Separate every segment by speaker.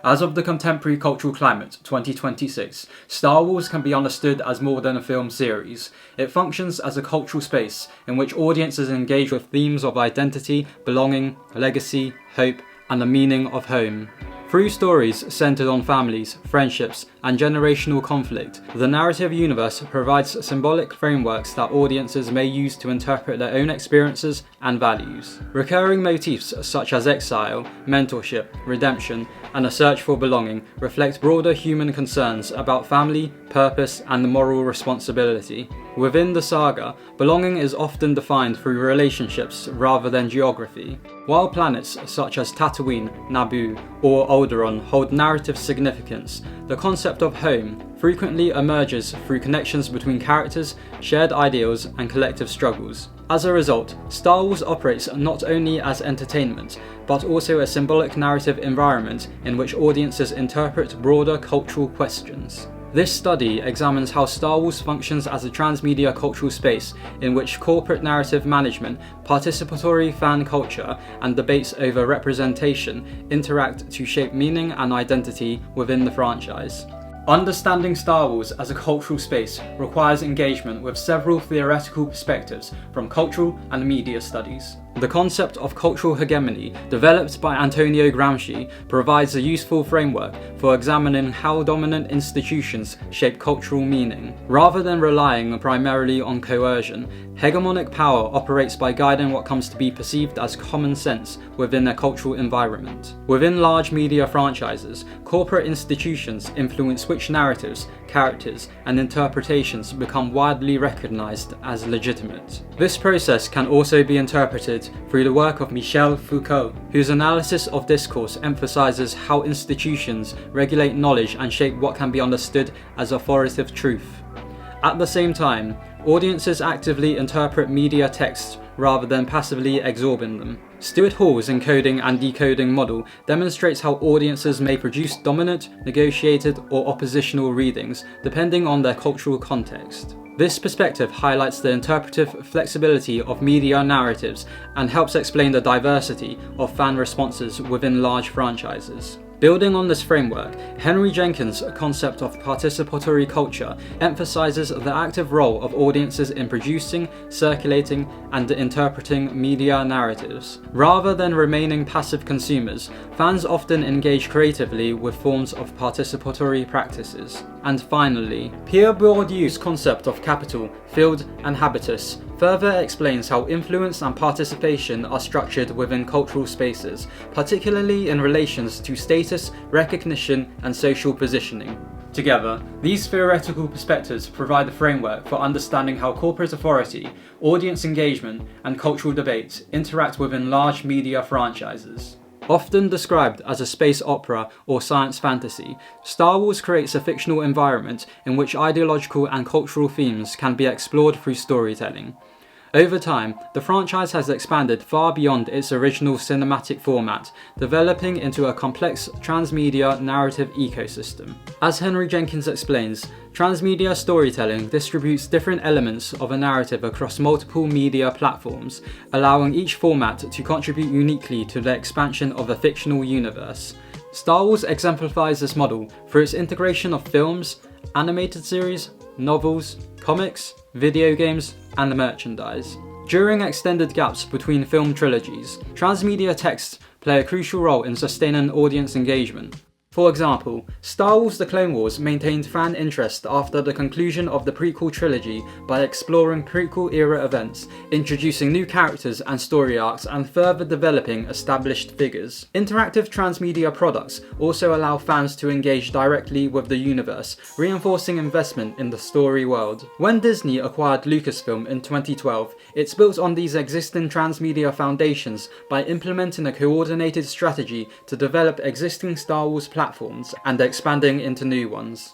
Speaker 1: As of the contemporary cultural climate 2026, Star Wars can be understood as more than a film series. It functions as a cultural space in which audiences engage with themes of identity, belonging, legacy, hope, and the meaning of home. Through stories centered on families, friendships, and generational conflict, the narrative universe provides symbolic frameworks that audiences may use to interpret their own experiences and values. Recurring motifs such as exile, mentorship, redemption, and a search for belonging reflect broader human concerns about family, purpose, and moral responsibility. Within the saga, belonging is often defined through relationships rather than geography. While planets such as Tatooine, Naboo, or Alderaan hold narrative significance, the concept of home frequently emerges through connections between characters, shared ideals, and collective struggles. As a result, Star Wars operates not only as entertainment, but also a symbolic narrative environment in which audiences interpret broader cultural questions. This study examines how Star Wars functions as a transmedia cultural space in which corporate narrative management, participatory fan culture, and debates over representation interact to shape meaning and identity within the franchise. Understanding Star Wars as a cultural space requires engagement with several theoretical perspectives from cultural and media studies. The concept of cultural hegemony, developed by Antonio Gramsci, provides a useful framework for examining how dominant institutions shape cultural meaning. Rather than relying primarily on coercion, hegemonic power operates by guiding what comes to be perceived as common sense within a cultural environment. Within large media franchises, corporate institutions influence which narratives, characters, and interpretations become widely recognized as legitimate. This process can also be interpreted through the work of Michel Foucault, whose analysis of discourse emphasizes how institutions regulate knowledge and shape what can be understood as authoritative truth. At the same time, audiences actively interpret media texts rather than passively absorbing them. Stuart Hall's encoding and decoding model demonstrates how audiences may produce dominant, negotiated, or oppositional readings depending on their cultural context. This perspective highlights the interpretive flexibility of media narratives and helps explain the diversity of fan responses within large franchises. Building on this framework, Henry Jenkins' concept of participatory culture emphasizes the active role of audiences in producing, circulating, and interpreting media narratives. Rather than remaining passive consumers, fans often engage creatively with forms of participatory practices. And finally, Pierre Bourdieu's concept of capital, field, and habitus further explains how influence and participation are structured within cultural spaces, particularly in relations to status, recognition, and social positioning. Together, these theoretical perspectives provide a framework for understanding how corporate authority, audience engagement, and cultural debates interact within large media franchises. Often described as a space opera or science fantasy, Star Wars creates a fictional environment in which ideological and cultural themes can be explored through storytelling. Over time, the franchise has expanded far beyond its original cinematic format, developing into a complex transmedia narrative ecosystem. As Henry Jenkins explains, transmedia storytelling distributes different elements of a narrative across multiple media platforms, allowing each format to contribute uniquely to the expansion of a fictional universe. Star Wars exemplifies this model through its integration of films, animated series, novels, comics, video games, and merchandise. During extended gaps between film trilogies, transmedia texts play a crucial role in sustaining audience engagement. For example, Star Wars: The Clone Wars maintained fan interest after the conclusion of the prequel trilogy by exploring prequel-era events, introducing new characters and story arcs, and further developing established figures. Interactive transmedia products also allow fans to engage directly with the universe, reinforcing investment in the story world. When Disney acquired Lucasfilm in 2012, it built on these existing transmedia foundations by implementing a coordinated strategy to develop existing Star Wars platforms and expanding into new ones.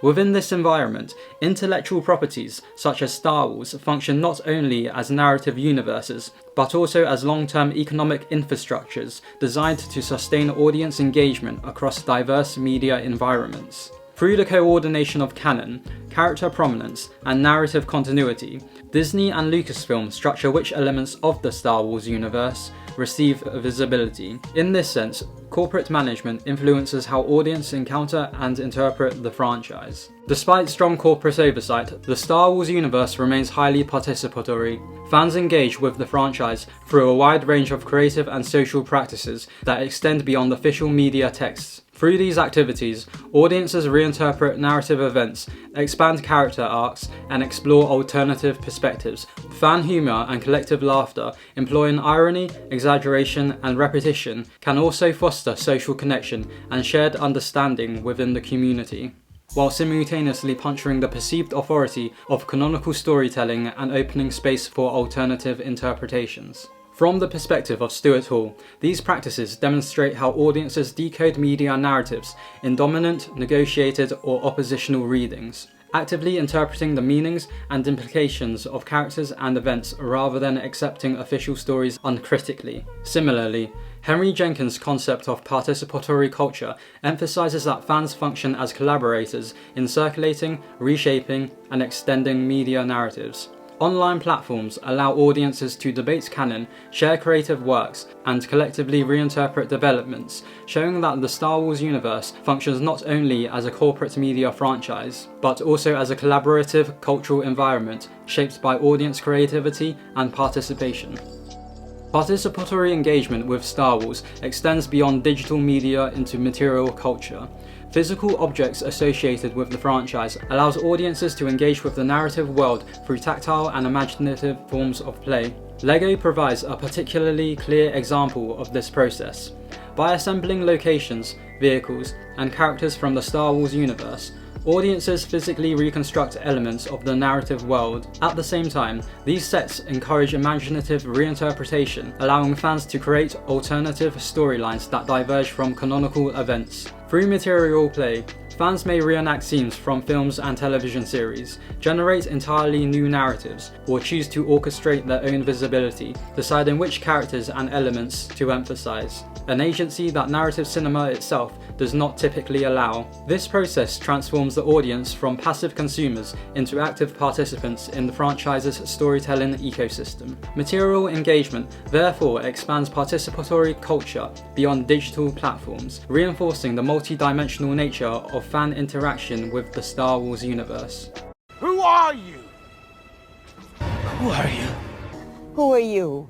Speaker 1: Within this environment, intellectual properties such as Star Wars function not only as narrative universes, but also as long-term economic infrastructures designed to sustain audience engagement across diverse media environments. Through the coordination of canon, character prominence, and narrative continuity, Disney and Lucasfilm structure which elements of the Star Wars universe, receive visibility. In this sense, corporate management influences how audiences encounter and interpret the franchise. Despite strong corporate oversight, the Star Wars universe remains highly participatory. Fans engage with the franchise through a wide range of creative and social practices that extend beyond official media texts. Through these activities, audiences reinterpret narrative events, expand character arcs, and explore alternative perspectives. Fan humor and collective laughter, employing irony, exaggeration, and repetition, can also foster social connection and shared understanding within the community, while simultaneously puncturing the perceived authority of canonical storytelling and opening space for alternative interpretations. From the perspective of Stuart Hall, these practices demonstrate how audiences decode media narratives in dominant, negotiated, or oppositional readings, actively interpreting the meanings and implications of characters and events rather than accepting official stories uncritically. Similarly, Henry Jenkins' concept of participatory culture emphasizes that fans function as collaborators in circulating, reshaping, and extending media narratives. Online platforms allow audiences to debate canon, share creative works, and collectively reinterpret developments, showing that the Star Wars universe functions not only as a corporate media franchise, but also as a collaborative cultural environment shaped by audience creativity and participation. Participatory engagement with Star Wars extends beyond digital media into material culture. Physical objects associated with the franchise allows audiences to engage with the narrative world through tactile and imaginative forms of play. LEGO provides a particularly clear example of this process. By assembling locations, vehicles, and characters from the Star Wars universe, audiences physically reconstruct elements of the narrative world. At the same time, these sets encourage imaginative reinterpretation, allowing fans to create alternative storylines that diverge from canonical events. Through material play, fans may reenact scenes from films and television series, generate entirely new narratives, or choose to orchestrate their own visibility, deciding which characters and elements to emphasize, an agency that narrative cinema itself does not typically allow. This process transforms the audience from passive consumers into active participants in the franchise's storytelling ecosystem. Material engagement therefore expands participatory culture beyond digital platforms, reinforcing the multi-dimensional nature of fan interaction with the Star Wars universe.
Speaker 2: Who are you? Who are you?
Speaker 3: Who are you?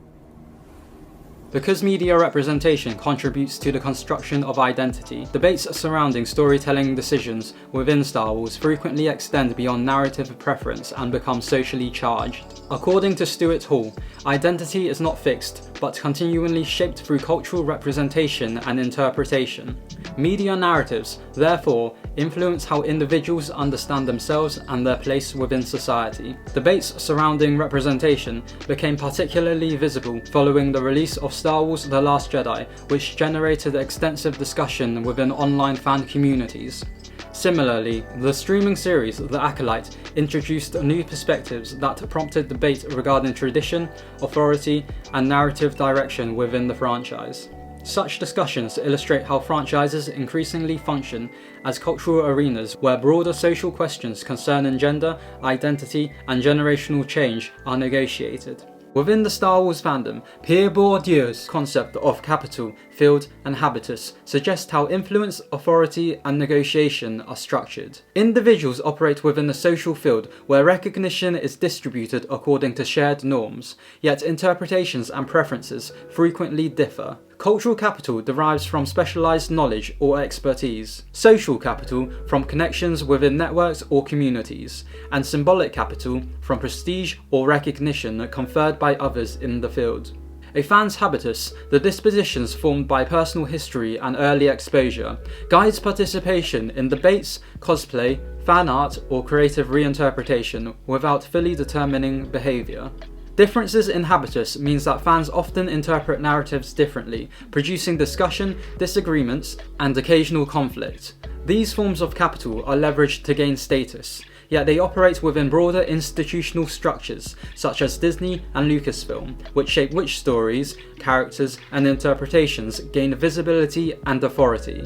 Speaker 1: Because media representation contributes to the construction of identity, debates surrounding storytelling decisions within Star Wars frequently extend beyond narrative preference and become socially charged. According to Stuart Hall, identity is not fixed, but continually shaped through cultural representation and interpretation. Media narratives, therefore, influence how individuals understand themselves and their place within society. Debates surrounding representation became particularly visible following the release of Star Wars: The Last Jedi, which generated extensive discussion within online fan communities. Similarly, the streaming series The Acolyte introduced new perspectives that prompted debate regarding tradition, authority, and narrative direction within the franchise. Such discussions illustrate how franchises increasingly function as cultural arenas where broader social questions concerning gender, identity, and generational change are negotiated. Within the Star Wars fandom, Pierre Bourdieu's concept of capital, field, and habitus suggest how influence, authority, and negotiation are structured. Individuals operate within the social field where recognition is distributed according to shared norms, yet interpretations and preferences frequently differ. Cultural capital derives from specialized knowledge or expertise, social capital from connections within networks or communities, and symbolic capital from prestige or recognition conferred by others in the field. A fan's habitus, the dispositions formed by personal history and early exposure, guides participation in debates, cosplay, fan art, or creative reinterpretation without fully determining behavior. Differences in habitus means that fans often interpret narratives differently, producing discussion, disagreements, and occasional conflict. These forms of capital are leveraged to gain status, yet they operate within broader institutional structures, such as Disney and Lucasfilm, which shape which stories, characters, and interpretations gain visibility and authority.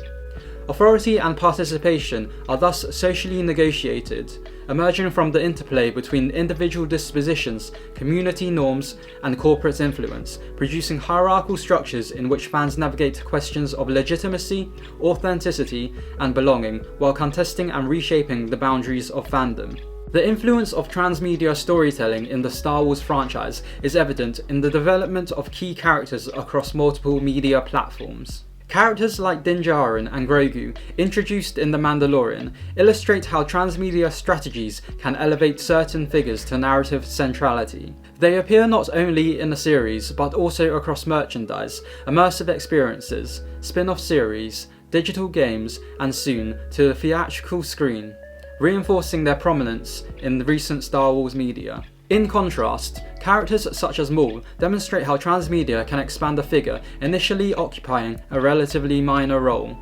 Speaker 1: Authority and participation are thus socially negotiated, emerging from the interplay between individual dispositions, community norms, and corporate influence, producing hierarchical structures in which fans navigate questions of legitimacy, authenticity, and belonging, while contesting and reshaping the boundaries of fandom. The influence of transmedia storytelling in the Star Wars franchise is evident in the development of key characters across multiple media platforms. Characters like Din Djarin and Grogu, introduced in The Mandalorian, illustrate how transmedia strategies can elevate certain figures to narrative centrality. They appear not only in the series, but also across merchandise, immersive experiences, spin-off series, digital games, and soon to the theatrical screen, reinforcing their prominence in the recent Star Wars media. In contrast, characters such as Maul demonstrate how transmedia can expand a figure initially occupying a relatively minor role.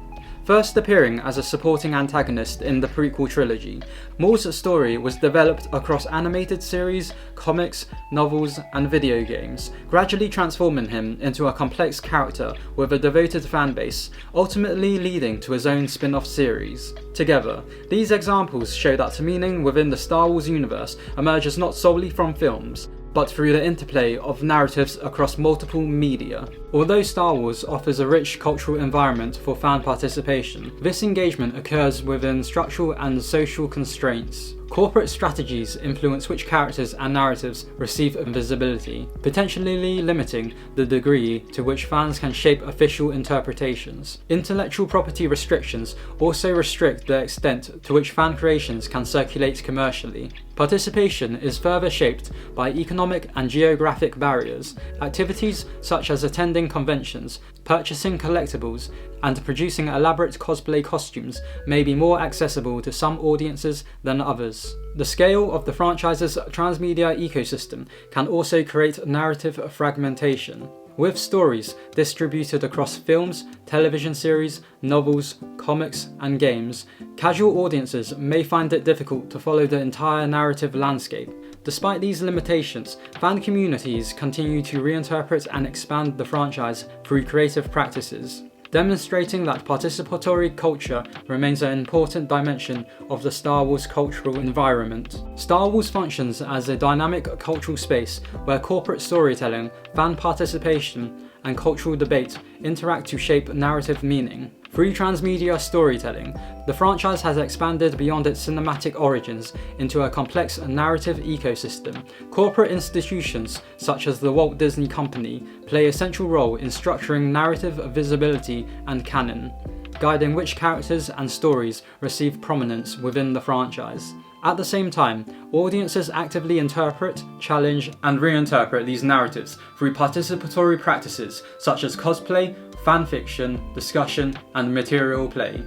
Speaker 1: First appearing as a supporting antagonist in the prequel trilogy, Maul's story was developed across animated series, comics, novels, and video games, gradually transforming him into a complex character with a devoted fanbase, ultimately leading to his own spin-off series. Together, these examples show that meaning within the Star Wars universe emerges not solely from films, but through the interplay of narratives across multiple media. Although Star Wars offers a rich cultural environment for fan participation, this engagement occurs within structural and social constraints. Corporate strategies influence which characters and narratives receive visibility, potentially limiting the degree to which fans can shape official interpretations. Intellectual property restrictions also restrict the extent to which fan creations can circulate commercially. Participation is further shaped by economic and geographic barriers. Activities such as attending conventions, purchasing collectibles, and producing elaborate cosplay costumes may be more accessible to some audiences than others. The scale of the franchise's transmedia ecosystem can also create narrative fragmentation. With stories distributed across films, television series, novels, comics, and games, casual audiences may find it difficult to follow the entire narrative landscape. Despite these limitations, fan communities continue to reinterpret and expand the franchise through creative practices, demonstrating that participatory culture remains an important dimension of the Star Wars cultural environment. Star Wars functions as a dynamic cultural space where corporate storytelling, fan participation, and cultural debate interact to shape narrative meaning. Through transmedia storytelling, the franchise has expanded beyond its cinematic origins into a complex narrative ecosystem. Corporate institutions such as the Walt Disney Company play a central role in structuring narrative visibility and canon, guiding which characters and stories receive prominence within the franchise. At the same time, audiences actively interpret, challenge, and reinterpret these narratives through participatory practices such as cosplay, fanfiction, discussion, and material play.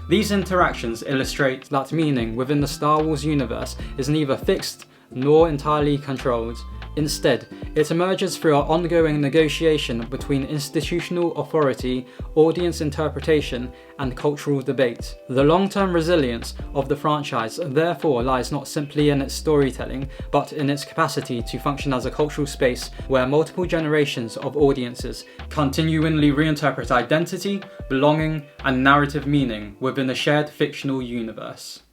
Speaker 1: These interactions illustrate that meaning within the Star Wars universe is neither fixed nor entirely controlled. Instead, it emerges through our ongoing negotiation between institutional authority, audience interpretation, and cultural debate. The long-term resilience of the franchise therefore lies not simply in its storytelling, but in its capacity to function as a cultural space where multiple generations of audiences continually reinterpret identity, belonging, and narrative meaning within a shared fictional universe.